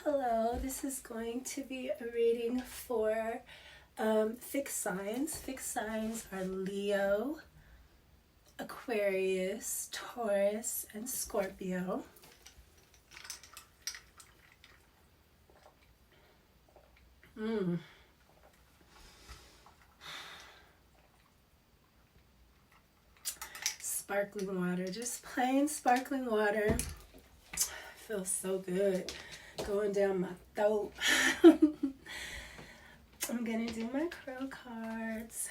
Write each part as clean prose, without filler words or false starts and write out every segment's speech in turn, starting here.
Hello, this is going to be a reading for fixed signs. Fixed signs are Leo, Aquarius, Taurus, and Scorpio. Sparkling water, just plain sparkling water. Feels so good going down my throat. I'm gonna do my crow cards.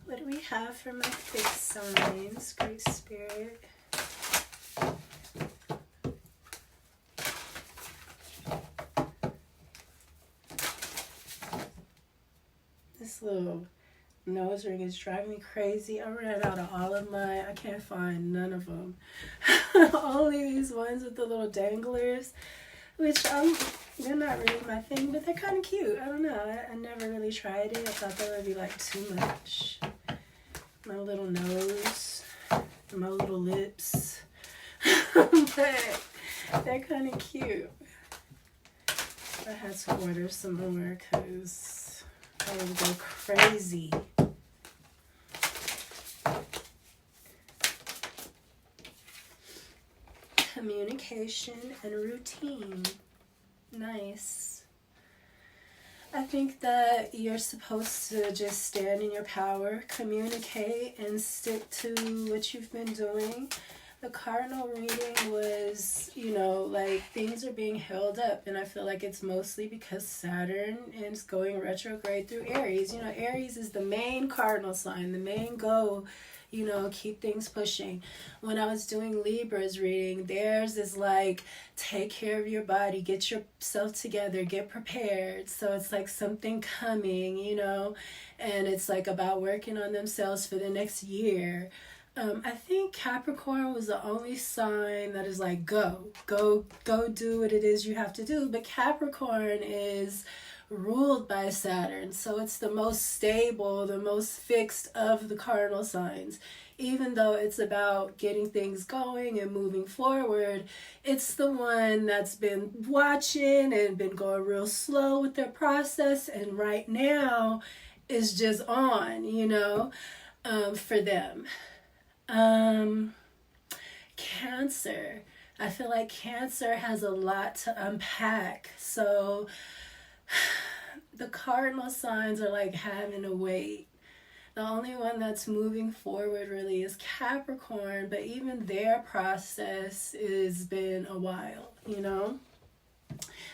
What do we have for my fixed signs, Great Spirit? This little nose ring is driving me crazy. I ran out of all of mine. I can't find none of them. Only these ones with the little danglers, which they're not really my thing, but they're kind of cute. I don't know. I never really tried it. I thought that would be like too much. My little nose, my little lips, but they're kind of cute. I had to order some more because I would go crazy. Communication and routine. Nice. I think that you're supposed to just stand in your power, communicate, and stick to what you've been doing. The cardinal reading was, like things are being held up, and I feel like it's mostly because Saturn is going retrograde through Aries. Aries is the main cardinal sign, the main goal, keep things pushing. When I was doing Libra's reading, theirs is like, take care of your body, get yourself together, get prepared. So it's like something coming, and it's like about working on themselves for the next year. I think Capricorn was the only sign that is like, go do what it is you have to do. But Capricorn is ruled by Saturn, so it's the most stable, the most fixed of the cardinal signs. Even though it's about getting things going and moving forward, it's the one that's been watching and been going real slow with their process, and right now is just on, for them. Cancer. I feel like Cancer has a lot to unpack. So the cardinal signs are like having to wait. The only one that's moving forward really is Capricorn, but even their process has been a while,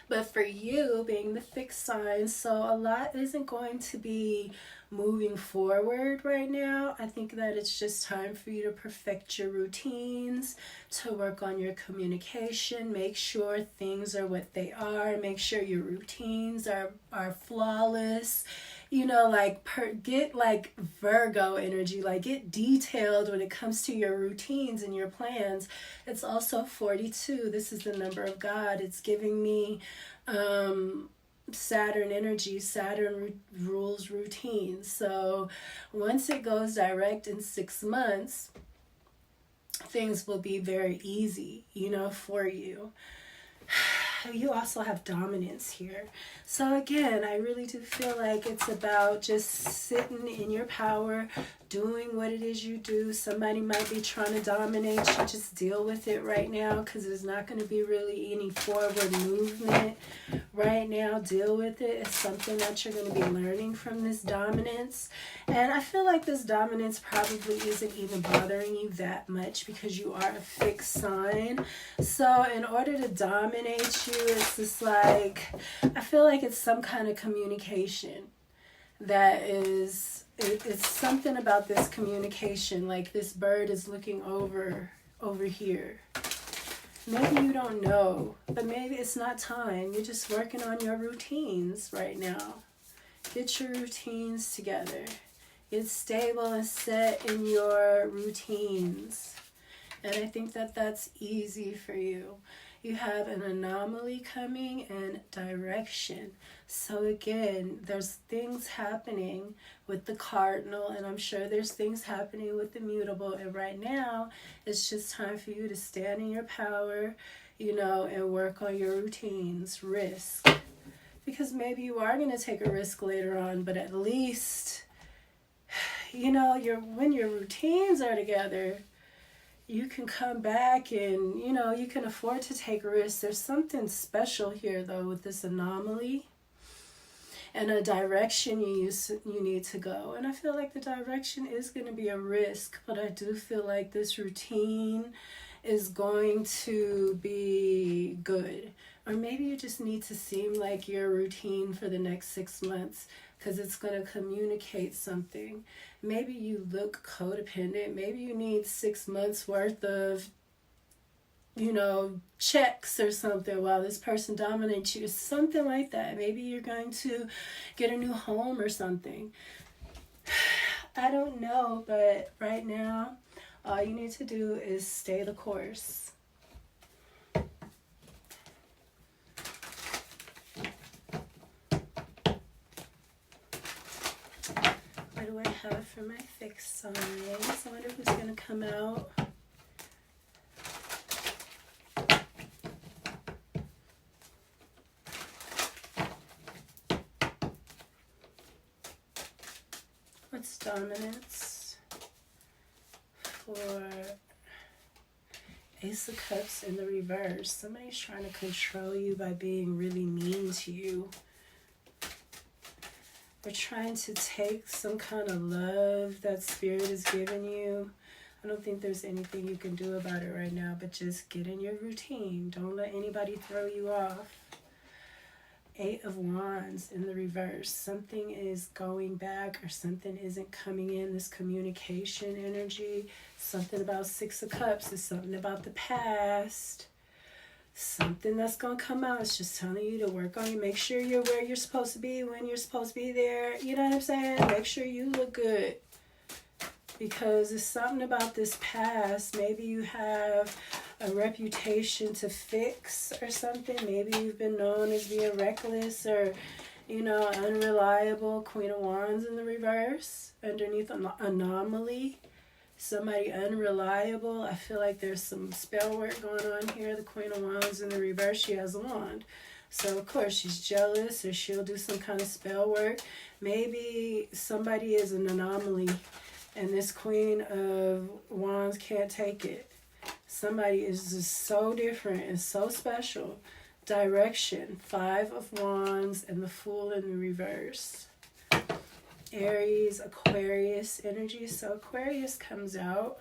But for you, being the fixed sign, so a lot isn't going to be moving forward right now. I think that it's just time for you to perfect your routines, to work on your communication, make sure things are what they are, make sure your routines are flawless. Get like Virgo energy, like get detailed when it comes to your routines and your plans. It's also 42. This is the number of God. It's giving me Saturn energy. Saturn rules routines. So once it goes direct in 6 months, things will be very easy, for you. You also have dominance here. So again, I really do feel like it's about just sitting in your power, doing what it is you do. Somebody might be trying to dominate you. Just deal with it right now, because there's not going to be really any forward movement right now. Deal with it. It's something that you're going to be learning from this dominance. And I feel like this dominance probably isn't even bothering you that much because you are a fixed sign. So in order to dominate you, it's just like, I feel like it's some kind of communication that is, it's something about this communication, like this bird is looking over here. Maybe you don't know, but maybe it's not time. You're just working on your routines right now. Get your routines together. Get stable and set in your routines. And I think that that's easy for you. You have an anomaly coming and direction. So again, there's things happening with the cardinal, and I'm sure there's things happening with the mutable. And right now, it's just time for you to stand in your power, you know, and work on your routines, risk. Because maybe you are going to take a risk later on, but at least, you know, when your routines are together, you can come back and, you know, you can afford to take risks. There's something special here, though, with this anomaly and a direction you need to go. And I feel like the direction is going to be a risk, but I do feel like this routine is going to be good. Or maybe you just need to seem like your routine for the next 6 months, because it's going to communicate something. Maybe you look codependent. Maybe you need 6 months worth of, you know, checks or something while this person dominates you. Something like that. Maybe you're going to get a new home or something. I don't know, but right now, all you need to do is stay the course. What do I have for my fixed signs? I wonder who's going to come out. What's dominance for Ace of Cups in the reverse? Somebody's trying to control you by being really mean to you. They're trying to take some kind of love that Spirit is giving you. I don't think there's anything you can do about it right now, but just get in your routine. Don't let anybody throw you off. 8 of Wands in the reverse. Something is going back or something isn't coming in. This communication energy. Something about 6 of Cups is something about the past. Something that's going to come out. It's just telling you to work on you. Make sure you're where you're supposed to be when you're supposed to be there. You know what I'm saying? Make sure you look good. Because it's something about this past. Maybe you have a reputation to fix or something. Maybe you've been known as being reckless or, you know, unreliable. Queen of Wands in the reverse. Underneath an anomaly. Somebody unreliable. I feel like there's some spell work going on here. The Queen of Wands in the reverse, she has a wand. So, of course, she's jealous or she'll do some kind of spell work. Maybe somebody is an anomaly and this Queen of Wands can't take it. Somebody is just so different and so special. Direction, 5 of Wands and the Fool in the reverse. Aries, Aquarius energy. So Aquarius comes out.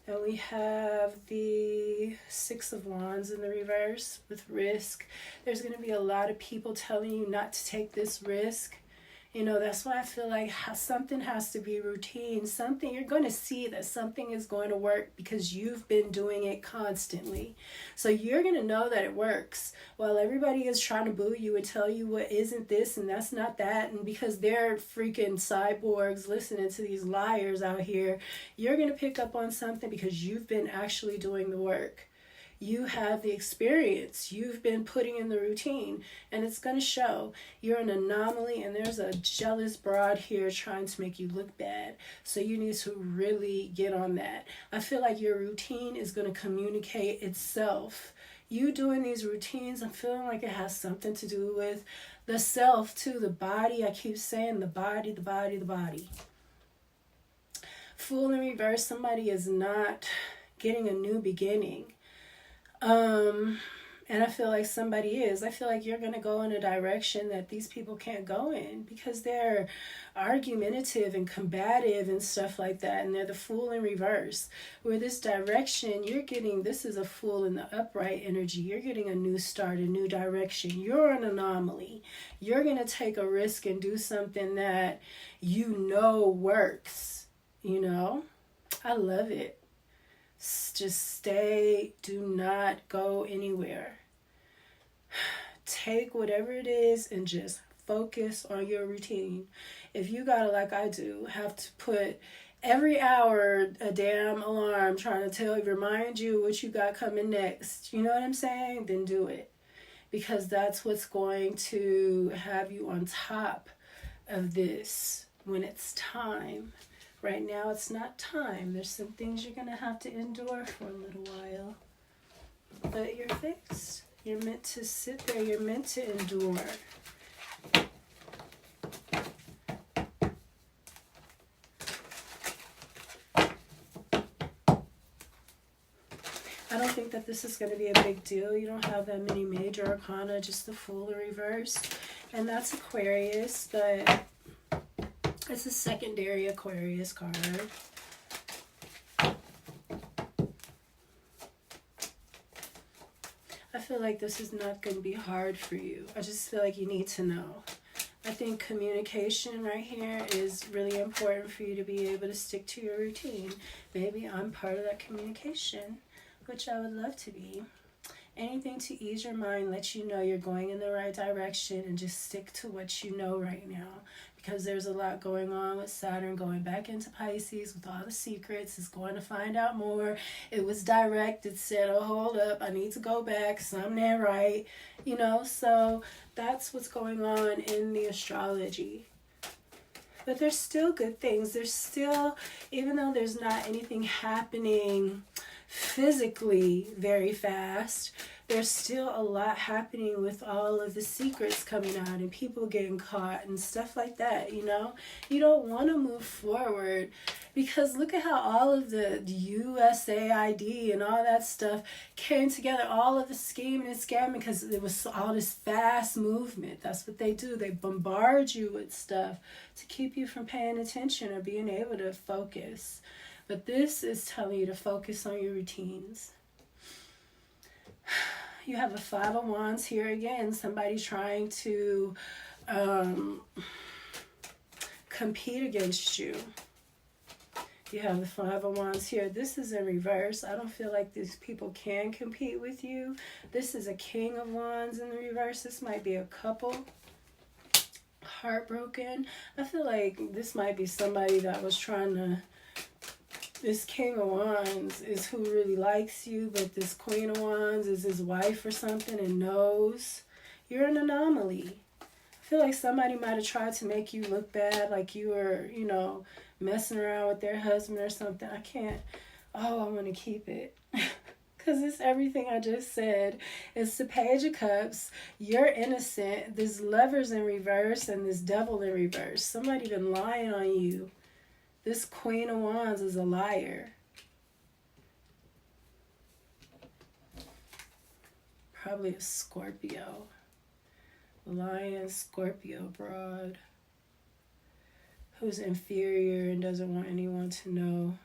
And we have the 6 of Wands in the reverse with risk. There's going to be a lot of people telling you not to take this risk. You know, that's why I feel like something has to be routine. Something, you're going to see that something is going to work because you've been doing it constantly. So you're going to know that it works. While everybody is trying to boo you and tell you what isn't this and that's not that. And because they're freaking cyborgs listening to these liars out here, you're going to pick up on something because you've been actually doing the work. You have the experience. You've been putting in the routine, and it's going to show. You're an anomaly, and there's a jealous broad here trying to make you look bad. So you need to really get on that. I feel like your routine is going to communicate itself. You doing these routines, I'm feeling like it has something to do with the self, too. The body. I keep saying the body, the body, the body. Fool in reverse. Somebody is not getting a new beginning. And I feel like somebody is. I feel like you're going to go in a direction that these people can't go in because they're argumentative and combative and stuff like that. And they're the Fool in reverse. Where this direction, you're getting, this is a Fool in the upright energy. You're getting a new start, a new direction. You're an anomaly. You're going to take a risk and do something that you know works. You know? I love it. Just stay, do not go anywhere. Take whatever it is and just focus on your routine. If you gotta, like I do, have to put every hour a damn alarm trying to remind you what you got coming next. You know what I'm saying? Then do it. Because that's what's going to have you on top of this when it's time. Right now it's not time. There's some things you're going to have to endure for a little while. But you're fixed. You're meant to sit there. You're meant to endure. I don't think that this is going to be a big deal. You don't have that many major arcana, just the Fool in reverse. And that's Aquarius, but it's a secondary Aquarius card. I feel like this is not going to be hard for you. I just feel like you need to know. I think communication right here is really important for you to be able to stick to your routine. Maybe I'm part of that communication, which I would love to be. Anything to ease your mind, let you know you're going in the right direction, and just stick to what you know right now. Because there's a lot going on with Saturn going back into Pisces with all the secrets. It's going to find out more. It was direct. It said, oh, hold up, I need to go back. Something ain't right. You know, so that's what's going on in the astrology. But there's still good things. There's still, even though there's not anything happening physically very fast, there's still a lot happening with all of the secrets coming out and people getting caught and stuff like that, you know? You don't want to move forward because look at how all of the USAID and all that stuff came together, all of the scheming and scamming because it was all this fast movement. That's what they do. They bombard you with stuff to keep you from paying attention or being able to focus. But this is telling you to focus on your routines. You have a Five of Wands here again. Somebody trying to compete against you. You have the Five of Wands here. This is in reverse. I don't feel like these people can compete with you. This is a King of Wands in the reverse. This might be a couple. Heartbroken. I feel like this might be somebody that was trying to... This King of Wands is who really likes you, but this Queen of Wands is his wife or something and knows. You're an anomaly. I feel like somebody might have tried to make you look bad, like you were, you know, messing around with their husband or something. I can't. Oh, I want to keep it. Because it's everything I just said. It's the Page of Cups. You're innocent. This Lover's in reverse and this Devil in reverse. Somebody been lying on you. This Queen of Wands is a liar. Probably a Scorpio. Lying Scorpio broad. Who's inferior and doesn't want anyone to know.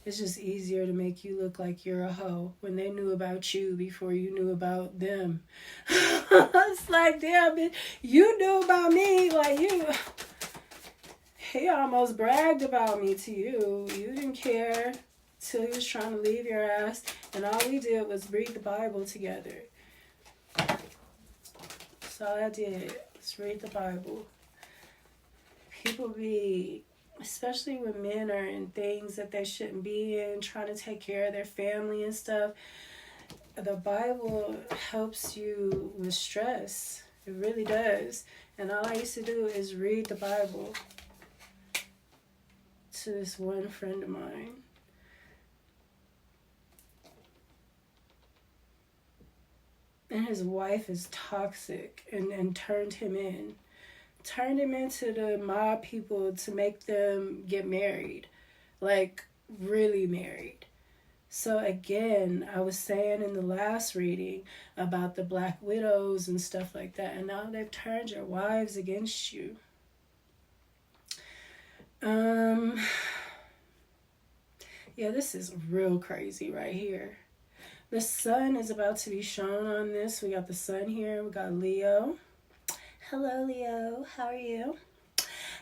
It's just easier to make you look like you're a hoe when they knew about you before you knew about them. It's like, damn, bitch, you knew about me, like you... He almost bragged about me to you. You didn't care till he was trying to leave your ass. And all we did was read the Bible together. That's all I did. Let's read the Bible. People be, especially when men are in things that they shouldn't be in, trying to take care of their family and stuff. The Bible helps you with stress. It really does. And all I used to do is read the Bible. To this one friend of mine. And his wife is toxic and turned him in. Turned him into the mob people to make them get married. Like, really married. So again, I was saying in the last reading about the Black Widows and stuff like that. And now they've turned your wives against you. Yeah, this is real crazy right here. The sun is about to be shown on this. We got the sun here. We got Leo. Hello, Leo. How are you?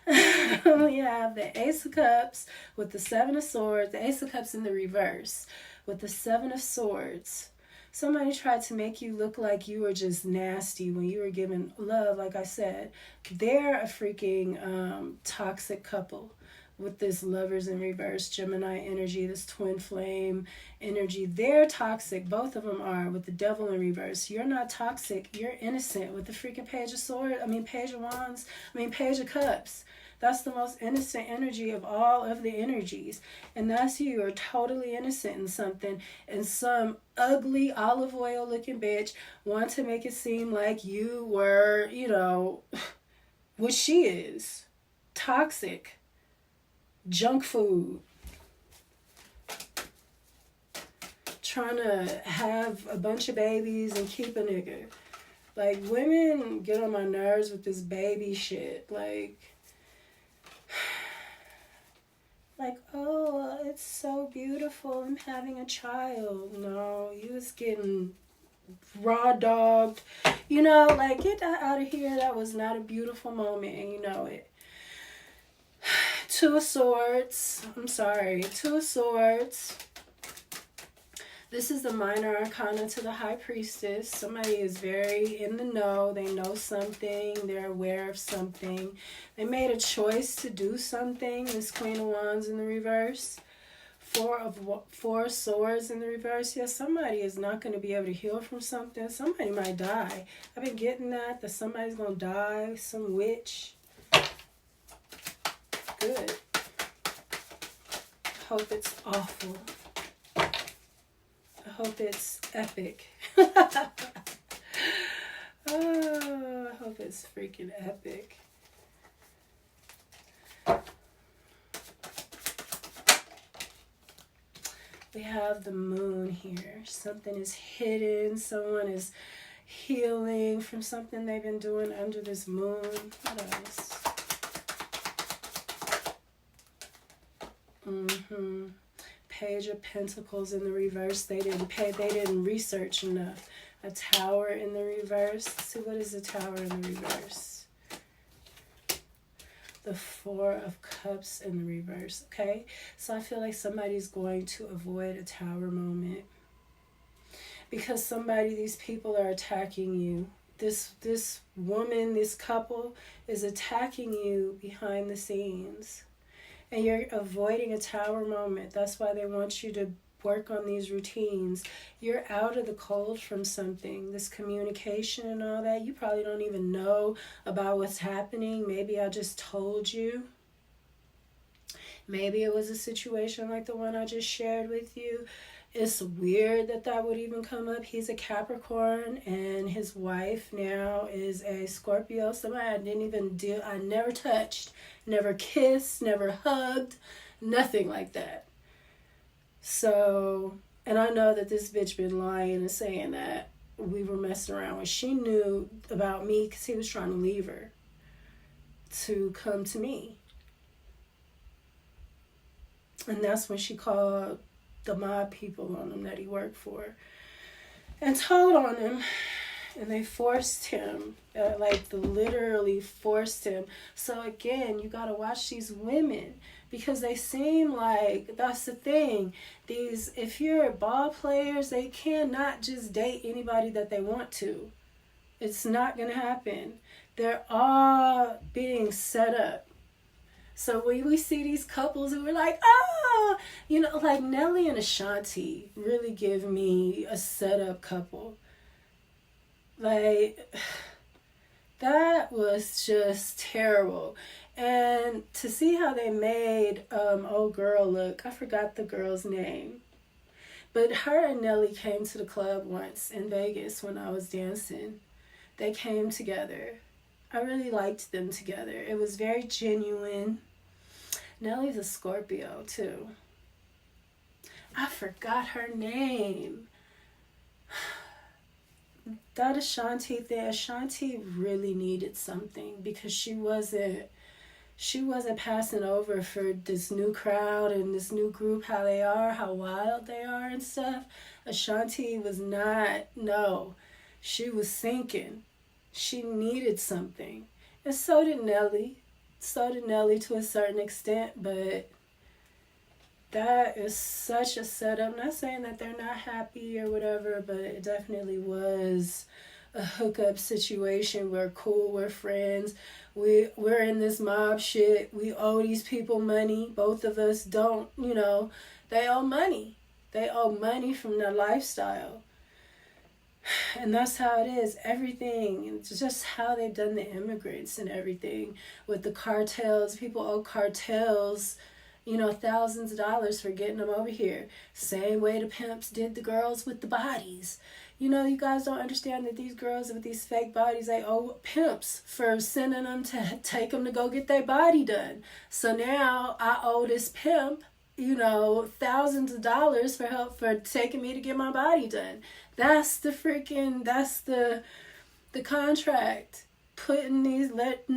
We have the Ace of Cups with the Seven of Swords. The Ace of Cups in the reverse with the Seven of Swords. Somebody tried to make you look like you were just nasty when you were giving love, like I said. They're a freaking toxic couple. with this Lovers in reverse, Gemini energy, this twin flame energy. They're toxic. Both of them are, with the Devil in reverse. You're not toxic. You're innocent with the freaking Page of Swords. Page of Wands. Page of Cups. That's the most innocent energy of all of the energies. And that's you. You're totally innocent in something. And some ugly olive oil looking bitch want to make it seem like you were, what she is. Toxic. Junk food. Trying to have a bunch of babies and keep a nigga. Like, women get on my nerves with this baby shit. Like, oh, it's so beautiful, I'm having a child. No, you was getting raw dogged. Get that out of here. That was not a beautiful moment, and you know it. Two of Swords. I'm sorry. Two of Swords. This is the Minor Arcana to the High Priestess. Somebody is very in the know. They know something. They're aware of something. They made a choice to do something. This Queen of Wands in the reverse. Four Swords in the reverse. Yes, somebody is not going to be able to heal from something. Somebody might die. I've been getting that somebody's going to die. Some witch. Good. I hope it's awful. I hope it's epic. Oh, I hope it's freaking epic. We have the Moon here. Something is hidden. Someone is healing from something they've been doing under this moon. What else? Page of Pentacles in the reverse. They didn't research enough. A Tower in the reverse. Let's see, what is the Tower in the reverse? The Four of Cups in the reverse. Okay, so I feel like somebody's going to avoid a Tower moment because these people are attacking you. This woman, this couple is attacking you behind the scenes. And you're avoiding a Tower moment. That's why they want you to work on these routines. You're out of the cold from something. This communication and all that. You probably don't even know about what's happening. Maybe I just told you. Maybe it was a situation like the one I just shared with you. It's weird that would even come up. He's a Capricorn and his wife now is a Scorpio. Somebody I didn't even deal. I never touched, never kissed, never hugged, nothing like that. So, and I know that this bitch been lying and saying that we were messing around when she knew about me because he was trying to leave her to come to me. And that's when she called the mob people on him that he worked for and told on him, and they forced him, literally forced him. So again, you gotta watch these women because they seem like, that's the thing, if you're ball players, they cannot just date anybody that they want to. It's not gonna happen. They're all being set up. So when we see these couples and we're like, like Nelly and Ashanti really give me a setup couple. Like, that was just terrible. And to see how they made old girl look, I forgot the girl's name. But her and Nelly came to the club once in Vegas when I was dancing. They came together. I really liked them together. It was very genuine. Nelly's a Scorpio too. I forgot her name. That Ashanti thing, Ashanti really needed something because she wasn't passing over for this new crowd and this new group, how they are, how wild they are and stuff. Ashanti was not, no. She was sinking. She needed something. And so did Nelly. So did Nelly to a certain extent, but that is such a setup. I'm not saying that they're not happy or whatever, but it definitely was a hookup situation. We're cool, we're friends, we're in this mob shit, we owe these people money, both of us don't, you know, they owe money. They owe money from their lifestyle. And that's how it is. Everything. It's just how they've done the immigrants and everything. With the cartels. People owe cartels, you know, thousands of dollars for getting them over here. Same way the pimps did the girls with the bodies. You know, you guys don't understand that these girls with these fake bodies, they owe pimps for sending them to take them to go get their body done. So now I owe this pimp, you know, thousands of dollars for help for taking me to get my body done. That's the contract. Letting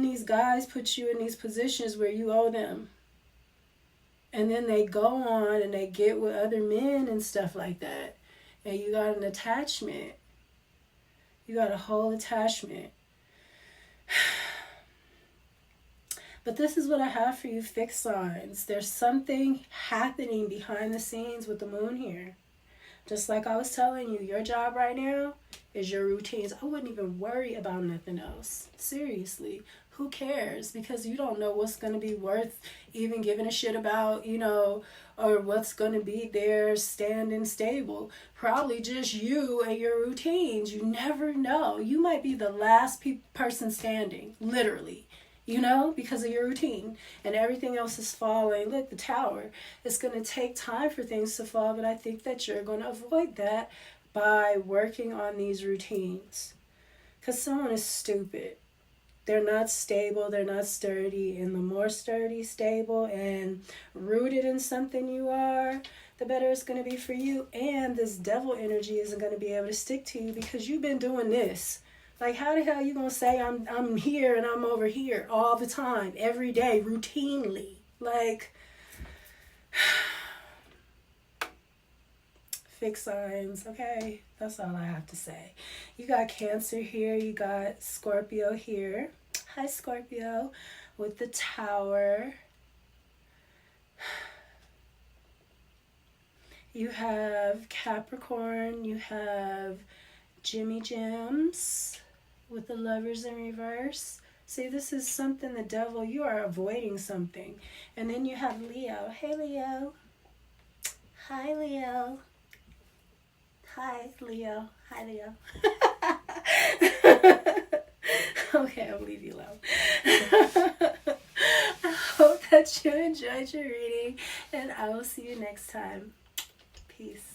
these guys put you in these positions where you owe them. And then they go on and they get with other men and stuff like that. And you got an attachment. You got a whole attachment. But this is what I have for you, fixed signs. There's something happening behind the scenes with the moon here. Just like I was telling you, your job right now is your routines. I wouldn't even worry about nothing else. Seriously. Who cares? Because you don't know what's going to be worth even giving a shit about, you know, or what's going to be there standing stable. Probably just you and your routines. You never know. You might be the last person standing, literally. You know, because of your routine, and everything else is falling. Look, the tower. It's going to take time for things to fall, but I think that you're going to avoid that by working on these routines. Because someone is stupid. They're not stable, they're not sturdy, and the more sturdy, stable, and rooted in something you are, the better it's going to be for you. And this devil energy isn't going to be able to stick to you because you've been doing this. Like, how the hell are you going to say I'm here and I'm over here all the time, every day, routinely? Like, fixed signs, okay? That's all I have to say. You got Cancer here. You got Scorpio here. Hi, Scorpio, with the Tower. You have Capricorn. You have Jimmy Gems with the Lovers in reverse. See, this is something, the devil, you are avoiding something. And then you have Leo. Hey, Leo. Hi, Leo. Hi, Leo. Hi, Leo. Okay, I'll leave you alone. I hope that you enjoyed your reading, and I will see you next time. Peace.